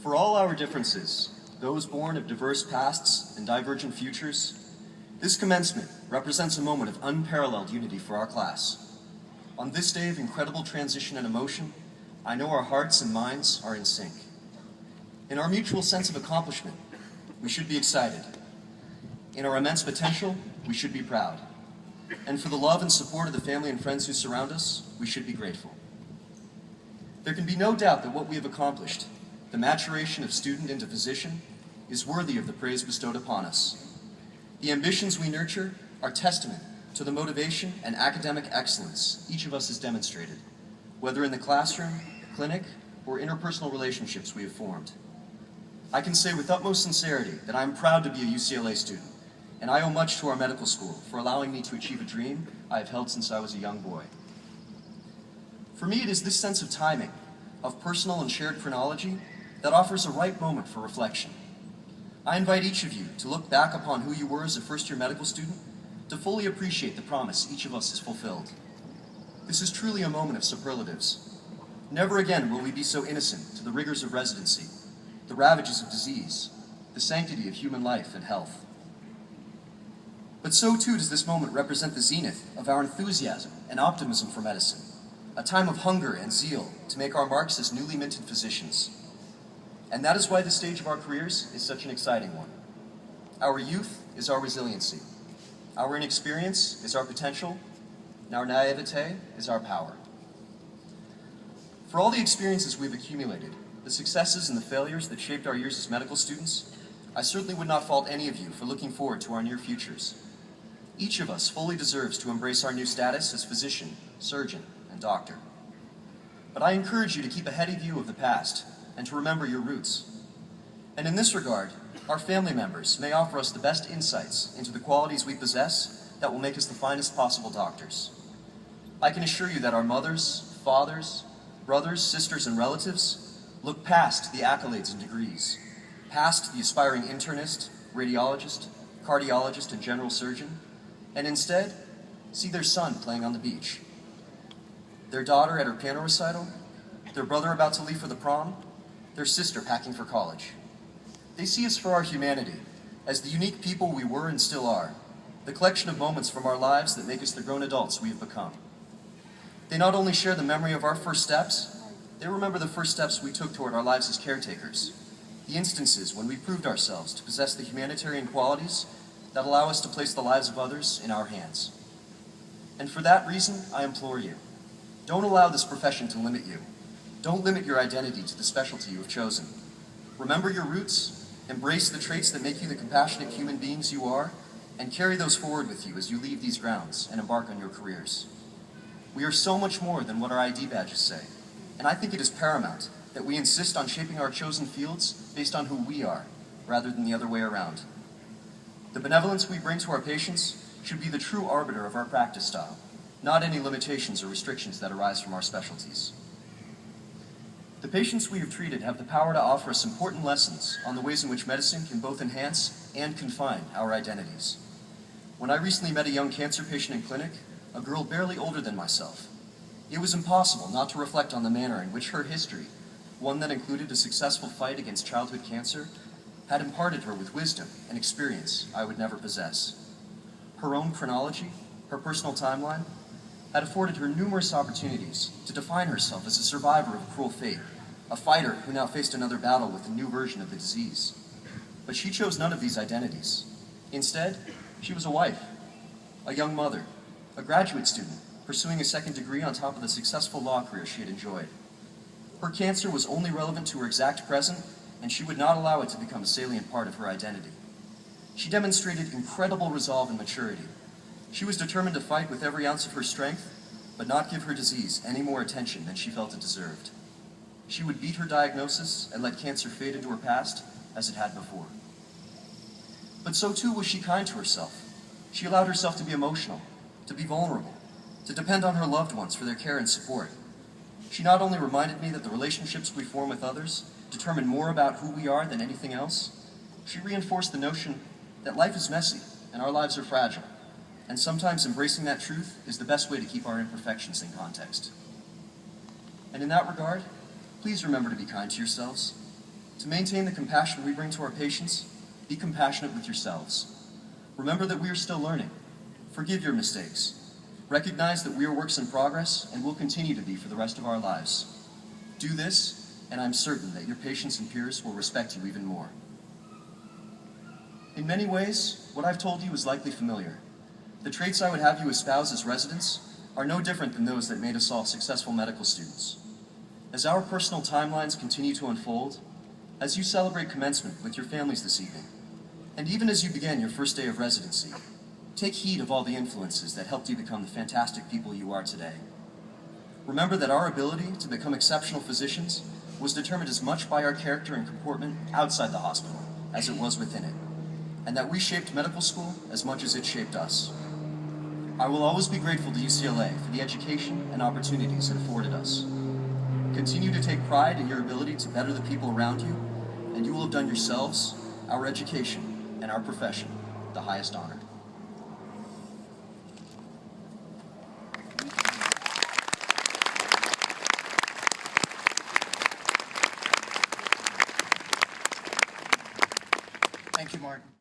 For all our differences, those born of diverse pasts and divergent futures, this commencement represents a moment of unparalleled unity for our class. On this day of incredible transition and emotion, I know our hearts and minds are in sync. In our mutual sense of accomplishment, we should be excited. In our immense potential, we should be proud. And for the love and support of the family and friends who surround us, we should be grateful. There can be no doubt that what we have accomplished, the maturation of student into physician, is worthy of the praise bestowed upon us. The ambitions we nurture are testament to the motivation and academic excellence each of us has demonstrated, whether in the classroom, clinic, or interpersonal relationships we have formed. I can say with utmost sincerity that I am proud to be a UCLA student, and I owe much to our medical school for allowing me to achieve a dream I have held since I was a young boy. For me, it is this sense of timing, of personal and shared chronology, that offers a ripe moment for reflection. I invite each of you to look back upon who you were as a first-year medical student, to fully appreciate the promise each of us has fulfilled. This is truly a moment of superlatives. Never again will we be so innocent to the rigors of residency, the ravages of disease, the sanctity of human life and health. But so too does this moment represent the zenith of our enthusiasm and optimism for medicine, a time of hunger and zeal to make our marks as newly minted physicians. And that is why this stage of our careers is such an exciting one. Our youth is our resiliency. Our inexperience is our potential, and our naivete is our power. For all the experiences we've accumulated, the successes and the failures that shaped our years as medical students, I certainly would not fault any of you for looking forward to our near futures. Each of us fully deserves to embrace our new status as physician, surgeon, and doctor. But I encourage you to keep a heady view of the past and to remember your roots. And in this regard, our family members may offer us the best insights into the qualities we possess that will make us the finest possible doctors. I can assure you that our mothers, fathers, brothers, sisters, and relatives look past the accolades and degrees, past the aspiring internist, radiologist, cardiologist, and general surgeon, and instead see their son playing on the beach, their daughter at her piano recital, their brother about to leave for the prom, their sister packing for college. They see us for our humanity, as the unique people we were and still are, the collection of moments from our lives that make us the grown adults we have become. They not only share the memory of our first steps, they remember the first steps we took toward our lives as caretakers, the instances when we proved ourselves to possess the humanitarian qualities that allow us to place the lives of others in our hands. And for that reason, I implore you, don't allow this profession to limit you. Don't limit your identity to the specialty you have chosen. Remember your roots, embrace the traits that make you the compassionate human beings you are, and carry those forward with you as you leave these grounds and embark on your careers. We are so much more than what our ID badges say, and I think it is paramount that we insist on shaping our chosen fields based on who we are, rather than the other way around. The benevolence we bring to our patients should be the true arbiter of our practice style, not any limitations or restrictions that arise from our specialties. The patients we have treated have the power to offer us important lessons on the ways in which medicine can both enhance and confine our identities. When I recently met a young cancer patient in clinic, a girl barely older than myself, it was impossible not to reflect on the manner in which her history, one that included a successful fight against childhood cancer, had imparted her with wisdom and experience I would never possess. Her own chronology, her personal timeline, had afforded her numerous opportunities to define herself as a survivor of a cruel fate, a fighter who now faced another battle with a new version of the disease. But she chose none of these identities. Instead, she was a wife, a young mother, a graduate student pursuing a second degree on top of the successful law career she had enjoyed. Her cancer was only relevant to her exact present, and she would not allow it to become a salient part of her identity. She demonstrated incredible resolve and maturity. She was determined to fight with every ounce of her strength, but not give her disease any more attention than she felt it deserved. She would beat her diagnosis and let cancer fade into her past as it had before. But so too was she kind to herself. She allowed herself to be emotional, to be vulnerable, to depend on her loved ones for their care and support. She not only reminded me that the relationships we form with others determine more about who we are than anything else, she reinforced the notion that life is messy and our lives are fragile, and sometimes embracing that truth is the best way to keep our imperfections in context. And in that regard, please remember to be kind to yourselves, to To maintain the compassion we bring to our patients, be compassionate with yourselves. Remember that we are still learning. Forgive your mistakes. Recognize that we are works in progress and will continue to be for the rest of our lives. Do this, and I'm certain that your patients and peers will respect you even more. In many ways, what I've told you is likely familiar. The traits I would have you espouse as residents are no different than those that made us all successful medical students. As our personal timelines continue to unfold, as you celebrate commencement with your families this evening, and even as you begin your first day of residency, take heed of all the influences that helped you become the fantastic people you are today. Remember that our ability to become exceptional physicians was determined as much by our character and comportment outside the hospital as it was within it, and that we shaped medical school as much as it shaped us. I will always be grateful to UCLA for the education and opportunities it afforded us. Continue to take pride in your ability to better the people around you, and you will have done yourselves, our education, and our profession the highest honor. Thank you, Martin.